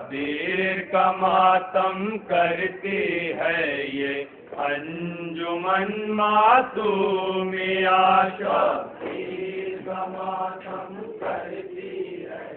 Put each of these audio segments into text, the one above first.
شبیر کا ماتم کرتی ہے یہ انجمن معصومیہ، شبیر کا ماتم کرتی ہے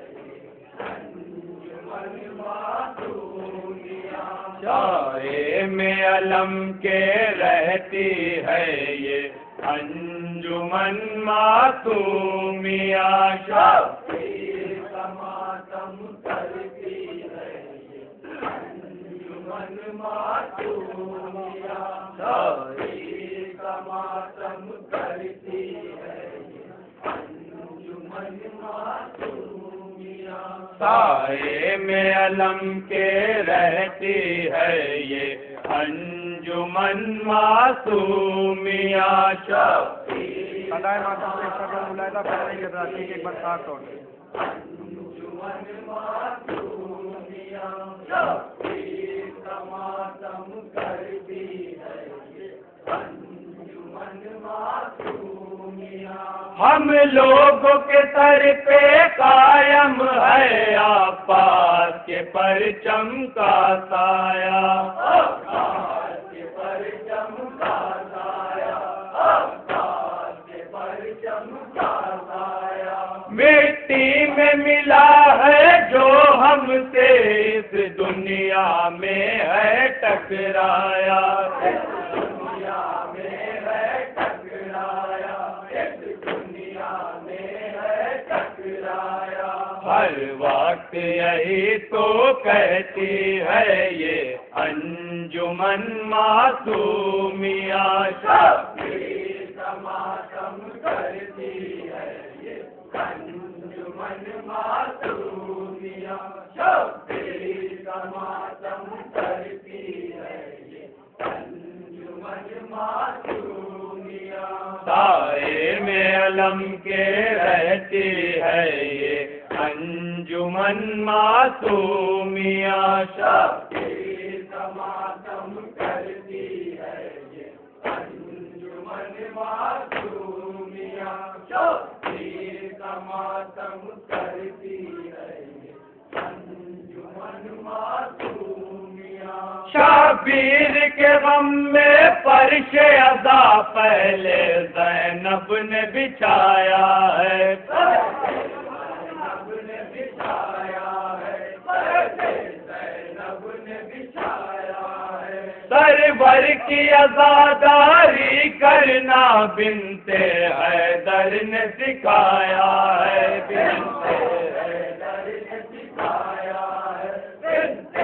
انجمن معصومیہ، سائے میں علم کے رہتی ہے یہ انجمن معصومیہ، شبیر کا ماتم کرتی ہے یہ انجمن معصومیہ، شبیر کا ماتم کرتی ہے یہ انجمن معصومیہ، سائے میں علم کے رہتی ہے یہ انجمن معصومیہ، شبیر خدائے ماتم سے شکر ملاحظہ کرنے کے بعد ایک بار خاص طور سے انجمن معصومیہ، شبیر کا ماتم کرتی ہے یہ انجمن معصومیہ، ہم لوگوں کے سر پہ قائم ہے عباس کے پرچم کا سایہ، عباس کے پرچم کا سایہ، عباس کے پرچم کا سایہ، مٹی میں ملا ہے جو ہم سے اس دنیا میں ہے ٹکرایا، اس دنیا میں ہے ٹکرایا، اس دنیا میں ہے ٹکرایا، ہر وقت یہی تو کہتی ہے یہ انجمن معصومیہ، شبیر کا ماتم کرتی ہے یہ انجمن معصومیہ، شبیر کا ماتم کرتی ہے یہ انجمن معصومیہ، سائے میں علم کے رہتی ہے یہ انجمن معصومیہ، شبیر کا ماتم کرتی ہے یہ انجمن معصومیہ، شبیر کا ماتم کرتی ہے یہ انجمن معصومیہ، شبیر کے غم میں فرش عزا پہلے زینب نے بچھایا ہے، زینب نے بچھایا ہے، زینب نے بچھایا ہے، سرور کی عزاداری کرنا بنت حیدر نے سکھایا ہے، بنت حیدر نے سکھایا ہے، بنت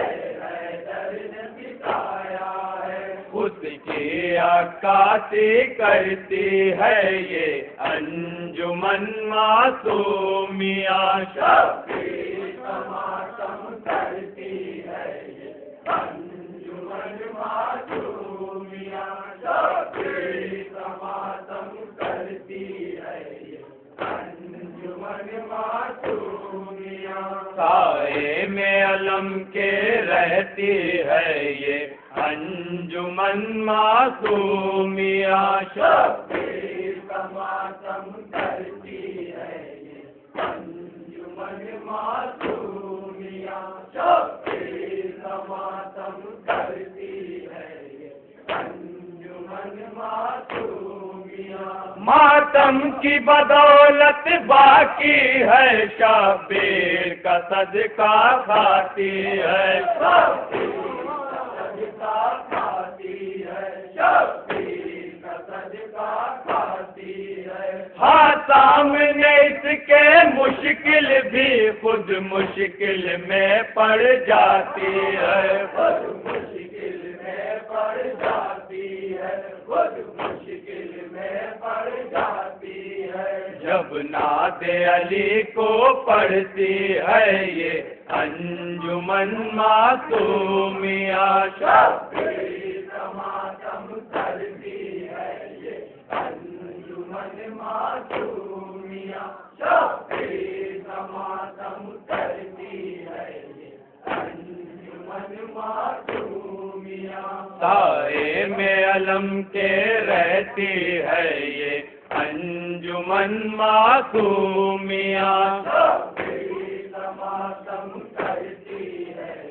حیدر نے سکھایا ہے، اس کی عکاسی کرتی ہے یہ انجمن معصومیہ، شبیر کا ماتم کرتی ہے یہ انجمن معصومیہ، شبیر کا ماتم کرتی ہے یہ انجمن معصومیہ، سائے میں علم کے رہتی ہے یہ انجمن معصومیہ، شبیر کا ماتم کرتی ہے یہ انجمن معصومیہ، شبیر کا ماتم کرتی ہے یہ انجمن معصومیہ، ماتم کی بدولت باقی ہے شبیر کا صدقہ کھاتی ہے، شبیر کا صدقہ کھاتی ہے، شبیر کا صدقہ کھاتی ہے، ہاں سامنے اس کے مشکل بھی خود مشکل میں پڑ جاتی ہے، خود مشکل میں پڑ جاتی ہے، خود مشکل میں پڑ جاتی ہے، جب نعت علی کو پڑھتی ہے یہ انجمن معصومیہ، شبیر کا ماتم کرتی ہے یہ انجمن معصومیہ، شبیر کا ماتم کرتی ہے یہ انجمن معصومیہ، سائے میں علم کے رہتی ہے یہ انجمن معصومیہ، شبیر کا ماتم کرتی ہے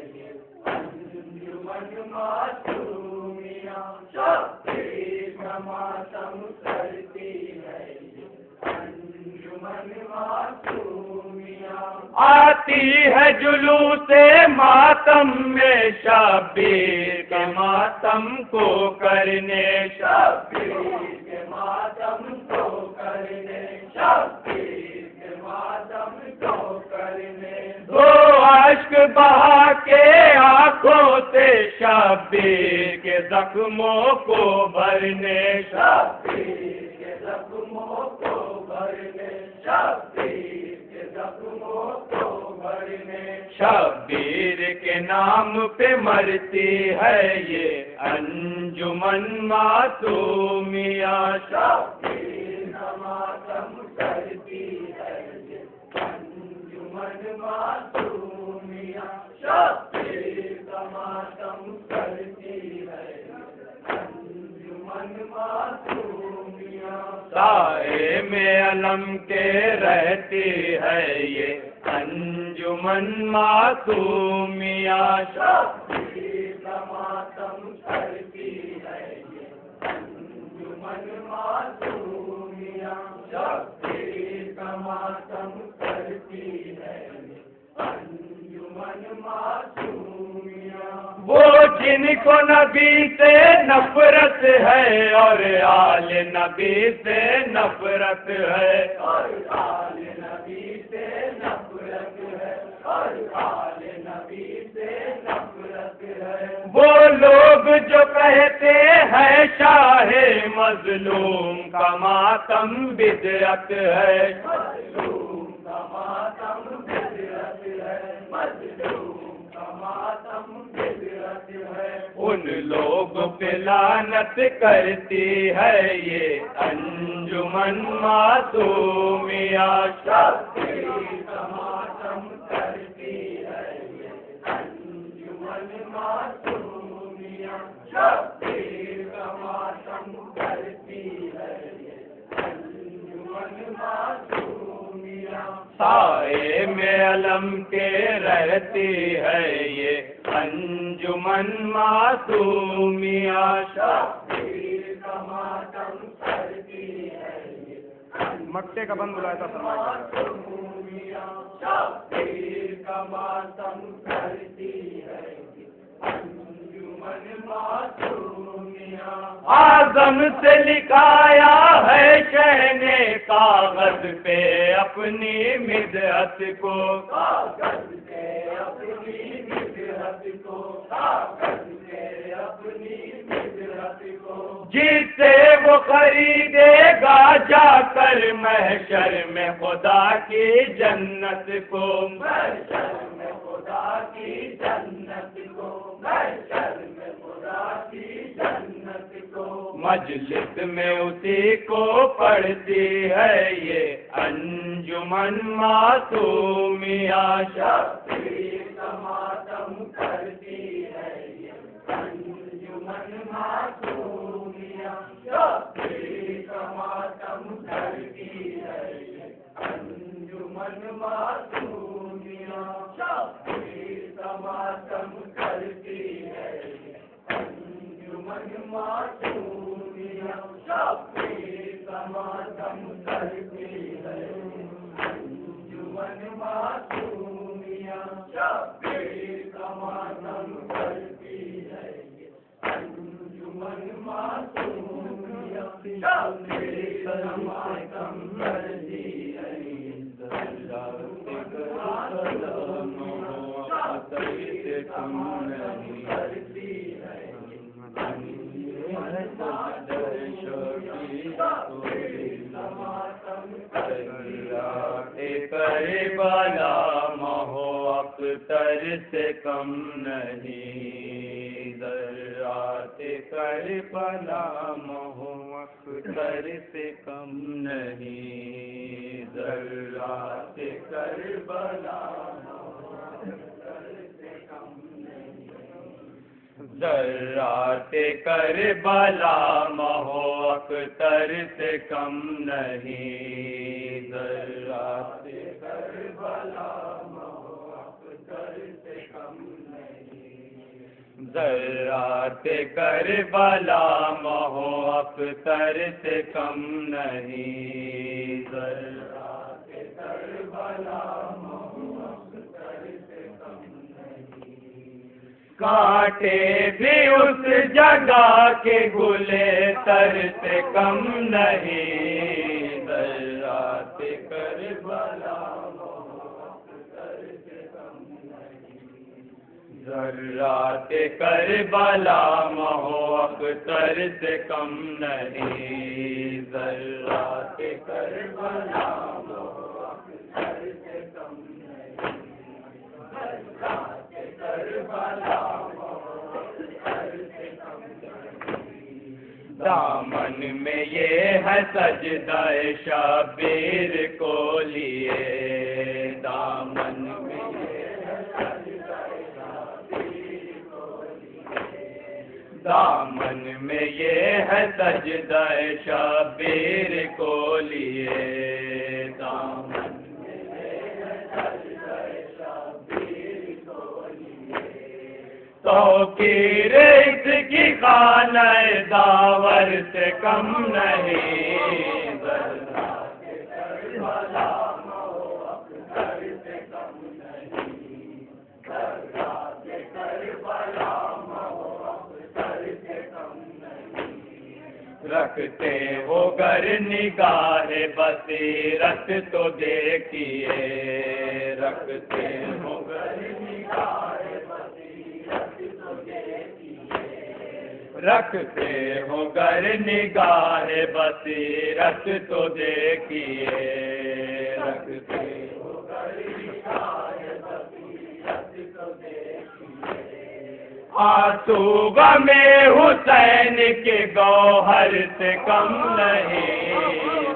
آتی ہے جلوس ماتم میں شبیر کے ماتم کو کرنے، شبیر کے ماتم کو کرنے، شبیر کے ماتم کو کرنے، دو اشک بہا کے آنکھوں سے شبیر کے زخموں کو بھرنے، شبیر کے زخموں کو بھرنے، شبیر کے زخموں کو بھرنے، شبیر کے نام پہ مرتی ہے یہ انجمن معصومیہ، شبیر کا ماتم کرتی ہے یہ انجمن معصومیہ، شبیر کا ماتم کرتی ہے انجمن معصومیہ، سائے میں علم کے رہتی ہے یہ انجمن معصومیہ، شبیر کا ماتم کرتی ہے یہ انجمن معصومیہ، شبیر کا ماتم کرتی ہے یہ انجمن معصومیہ، وہ جن کو نبی سے نفرت ہے اور آل نبی سے نفرت ہے، اور آل نبی سے نفرت ہے، اور آل نبی سے نفرت ہے، وہ لوگ جو کہتے ہیں شاہ مظلوم کا ماتم بدعت ہے، مظلوم کا ماتم بدعت ہے، مظلوم کا ماتم بدعت ہے، ان لوگوں پہ لعنت کرتی ہے یہ انجمن معصومیہ، شبیر کا ماتم کرتی ہے یہ انجمن معصومیہ، شبیر کا ماتم کرتی ہے یہ انجمن معصومیہ، سائے میں علم کے رہتی ہے یہ انجمن معصومیہ، شبیر کا ماتم کرتی ہے یہ مکے کا بند بلایا تھا معصومیہ، شبیر کا ماتم کرتی ہے انجمن معصومیہ، اعظم سے لکھایا ہے شہ نے کاغذ پہ اپنی مدحت کو، کاغذ پہ اپنی مدحت کو، کاغذ پہ اپنی مدحت کو، جس سے وہ خریدے گا جا کر محشر میں خدا کی جنت کو، محشر میں خدا کی جنت کو، محشر میں خدا کی جنت کو، مجلس میں اسی کو پڑھتی ہے یہ انجمن معصومیہ، شبیر کا ماتم کرتی ہے یہ انجمن معصومیہ، شبیر کا ماتم کرتی ہے یہ انجمن معصومیہ، شبیر کا ماتم کرتی ہے یہ انجمن معصومیہ، شبیر کا ماتم کرتی ہے انجمن معصومیہ، شبیر کا ماتم کرتی ہے انجمن معصومیہ، شبیر کا ماتم کرتی ہے کربلا مہو اختر سے کم نہیں، ذرات کربلا مہو اختر سے کم نہیں، ذرات کربلا ذرات کربلا مہو اختر سے کم نہیں، ذرات کربلا مہو اختر سے کم نہیں، ذرات کربلا مہو اختر سے کم نہیں، ذرات کانٹے بھی اس جگہ کے گلے تر سے کم نہیں، ذرات کربلا ذرات کربلا محو اختر سے کم نہیں، ذرات کربلا محو اختر سے کم نہیں، ذرات کربلا محو اختر سے کم نہیں۔ دامن میں یہ ہے سجدہ شبیر کو لیے، دامن میں دامن میں یہ ہے سجدہ شبیر کو لیے، دامن میں یہ ہے سجدہ شبیر کو لیے، توقیر اس کی خانہ داور سے کم نہیں، ذرات کربلا محو اختر سے کم نہیں، ذرات کربلا رکھتے ہو گر نگاہ بصیرت تو دیکھیے، رکھتے ہو گر نگاہ بصیرت تو دیکھیے، رکھتے ہو گر نگاہ بصیرت تو دیکھیے، رکھتے ہو گر نگاہ بصیرت تو دیکھیے، آنسو غم حسین کے گوہر سے کم نہیں،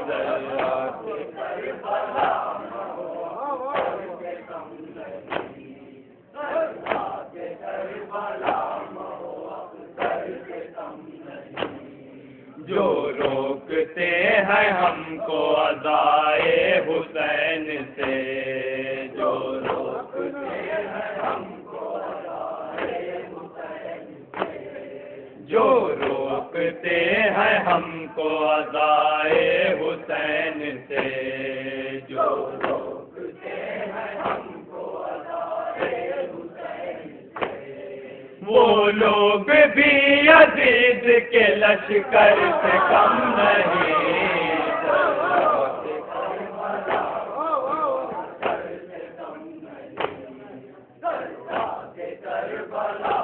ذرات کربلا محو اختر سے کم نہیں، ذرات کربلا محو اختر سے کم نہیں، جو روکتے ہیں ہم کو عزائے حسین سے، جو روکتے ہیں ہم کو جو روکتے ہیں ہم کو عزائے حسین سے، جو روکتے ہیں ہم کو عزائے حسین سے، وہ لوگ بھی یزید کے لشکر سے کم نہیں، ذرات کربلا اختر سے کم نہیں، ذرات کربلا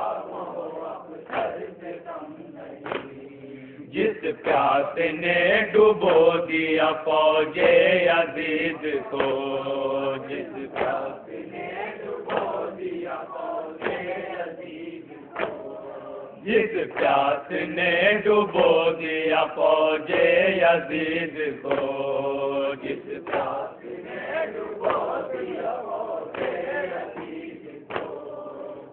جس پیاس نے ڈبو دیا فوج یزید کو، جس پیاس نے ڈبو دیا فوج یزید کو، جس پیاس نے ڈبو دیا فوج یزید کو، جس پیاس نے ڈبو دیا فوج یزید کو،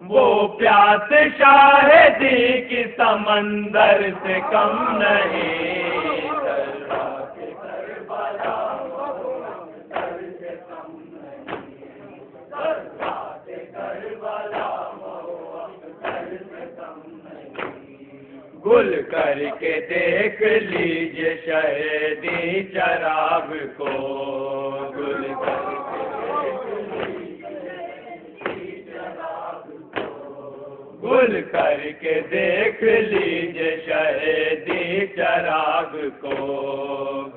وہ پیاس شاہدی کی سمندر سے کم نہیں، ذرات کربلا محو اختر سے کم نہیں، ذرات کربلا محو اختر سے کم نہیں، گل کر کے دیکھ لیجیے شہدی چراغ کو، گل کر کے گل کر کے دیکھ لیجیے شہدی چراغ کو،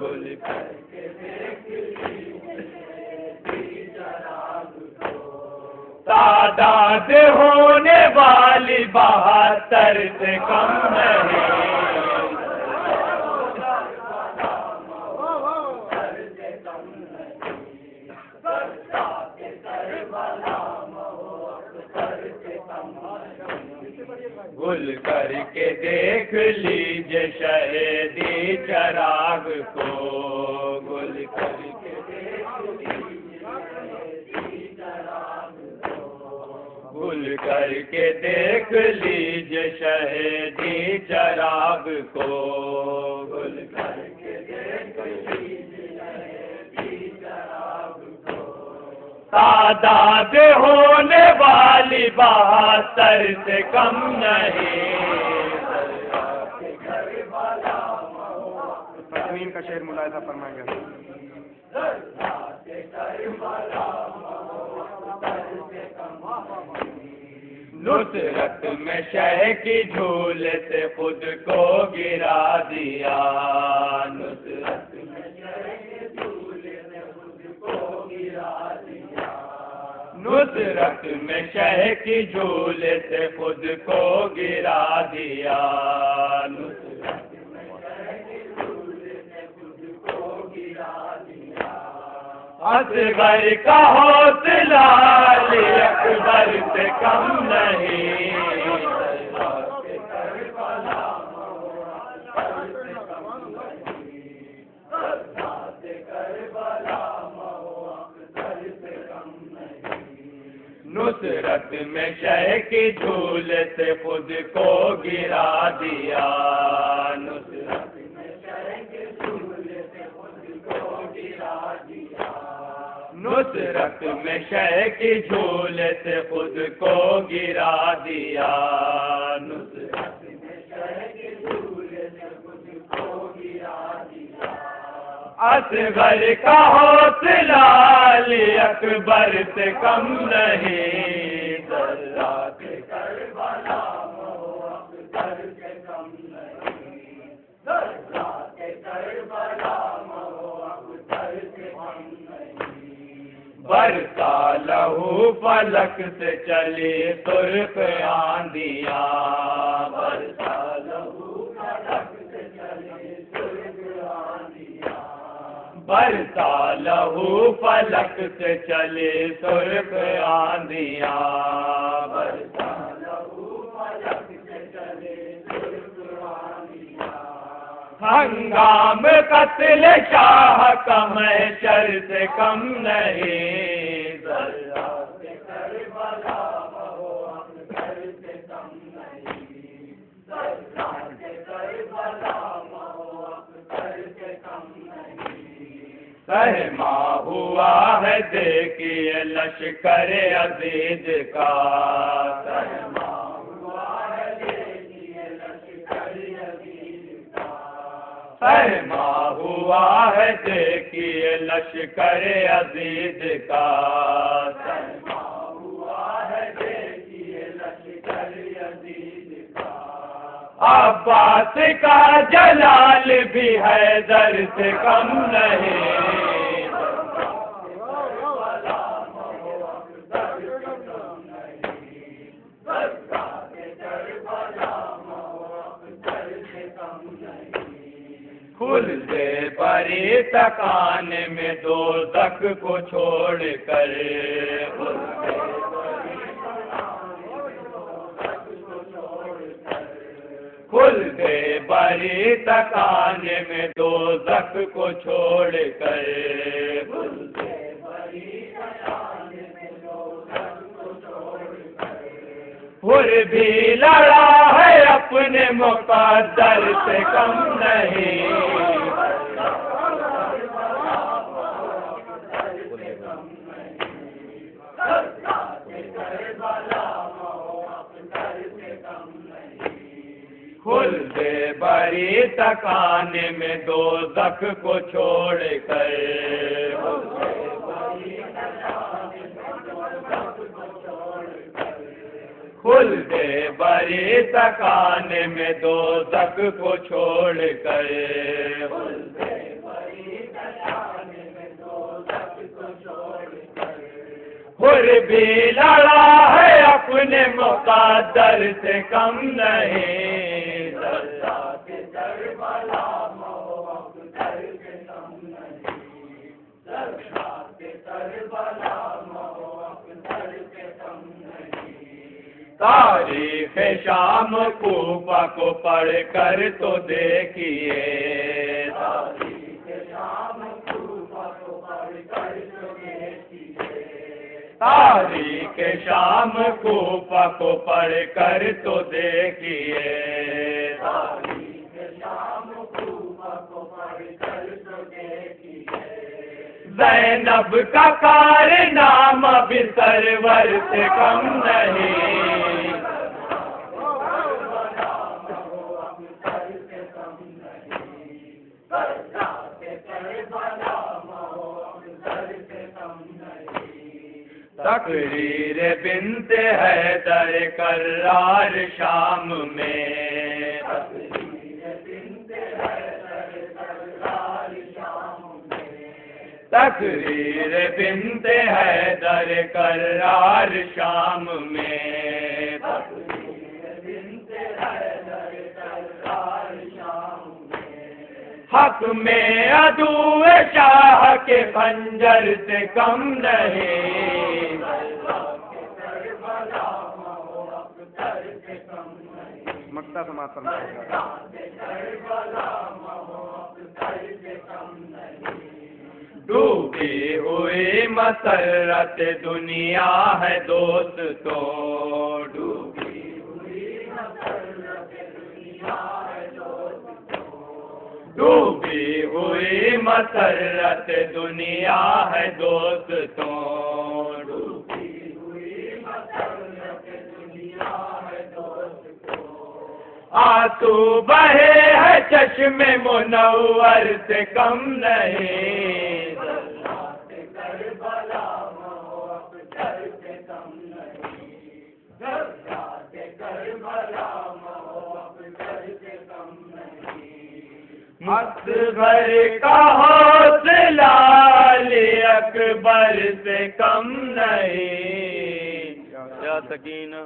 گل کر کے دیکھ لیجیے شہدی چراغ کو، تعداد ہونے والی 72 سے کم نہیں، گل کر کے دیکھ لیجیے شہدی چراغ کو، گل کر کے دیکھ لیجیے شہدی چراغ کو، گل کر کے دیکھ لیجیے شہدی چراغ کو، گل کر کے دیکھ لیجیے شہدی چراغ کو، تعداد ہونے والی 72 سے کم نہیں، تقویم کا شعر ملاحظہ فرمائیں گے۔ نصرت میں شہ کی جھول سے خود کو گرا دیا، نصرت میں شہ کی جھول سے خود کو گرا دیا، نصرت میں شہ کی جھول سے خود کو گرا دیا، نصرت میں شہ کی جھول سے خود کو گرا دیا، اصغر کا حوصلہ علی اکبر سے کم نہیں، نصرت میں شہ کی جھول سے خود کو گرا دیا، نصرت میں شہ کی جھول سے خود کو گرا دیا، نصرت میں شہ کی جھول سے خود کو گرا دیا، نصرت میں شہ کی جھول سے خود کو گرا دیا، اصغر کا حوصلہ علی اکبر سے کم نہیں، ذرات کربلا اکبر سے کم نہیں، ذرات کربلا اکبر سے کم نہیں، برسا لہو فلک سے چلی سرخ آندیاں، برسا لہو فلک سے چلی سرخ آندیاں، برسا لہو فلک سے چلے سرخ آندیاں، برسا لہو فلک سے چلے سرخ آندیاں، ہنگام قتل شاہ کا محشر سے کم نہیں، ذرات کربلا اکبر سے کم نہیں، ذرات کربلا اکبر سے کم نہیں، سہما ہوا ہے دیکھیے لشکر عزیز کا، سہما ہوا ہے دیکھیے لشکر عزیز کا، سہما ہوا ہے دیکھیے لشکر عزیز کا، سہما ہوا ہے دیکھیے لشکر عزیز کا، عباس کا جلال بھی حیدر سے کم نہیں، کھل دے بری تکان میں دوزخ کو چھوڑ کر، کھل دے بری تکان میں دوزخ کو چھوڑ کر، کھل دے بری تکان میں دوزخ کو چھوڑ کر، پھر بھی لڑا ہے اپنے مقدر سے کم نہیں، کھل دے بری تکان میں دوزخ کو چھوڑ کر، کھل دے بری تکان میں دوزخ کو چھوڑ کر، پھر بھی لڑا ہے اپنے مقدر سے کم نہیں، ذرات کربلا اکبر سے کم نہیں، ذرات کربلا اکبر سے کم نہیں، تاریخ شام کوفہ کو پڑھ کر تو دیکھیے، تاریخ شام کوفہ کو پڑھ کر تو دیکھیے، تاریخ شام کوفہ کو پڑھ کر تو دیکھیے، تاریخ شام کوفہ کو پڑھ کر تو دیکھیے، زینب کا کارنامہ بھی سرور سے کم نہیں، تقریر بنت حیدر کرار شام میں، تقریر بنت حیدر کرار شام میں، حق میں عدو شاہ کے خنجر سے کم نہیں، مکتا سماعت فرمائے گا۔ ڈوبی ہوئی مسرت دنیا ہے دوستو، ڈوبی ہوئی مسرت دنیا ہے دوستو، ڈوبی ہوئی مسرت دنیا ہے دوستو، ڈوبی ہوئی مسرت دنیا ہے دوستو، آنسو بہے ہے چشم منور سے کم نہیں، اصغر کا حوصلہ علی اکبر سے کم نہیں، یا سکینہ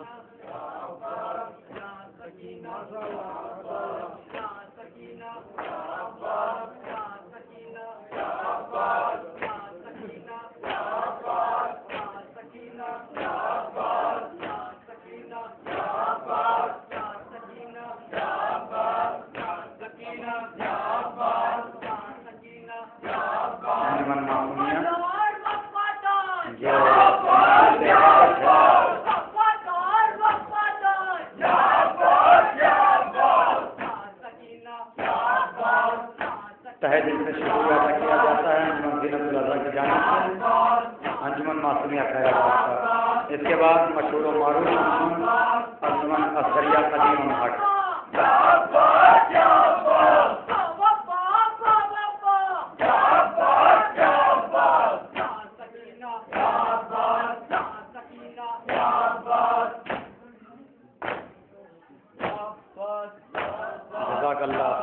تہہ دل سے شکریہ ادا کیا جاتا ہے انجمن زینت الاضحیٰ کی جانب سے، انجمن معصومیہ خیرآباد کا۔ اس کے بعد مشہور و معروف انجمن اصغریہ قدیم مہاٹ۔ جزاک اللہ۔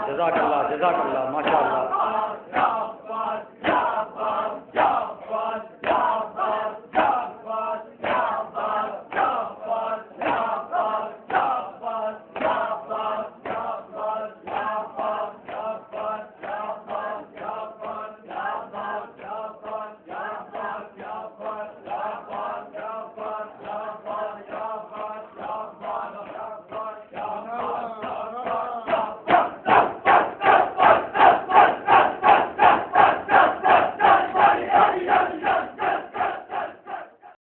جزاک اللہ، جزاک اللہ، ماشاء اللہ۔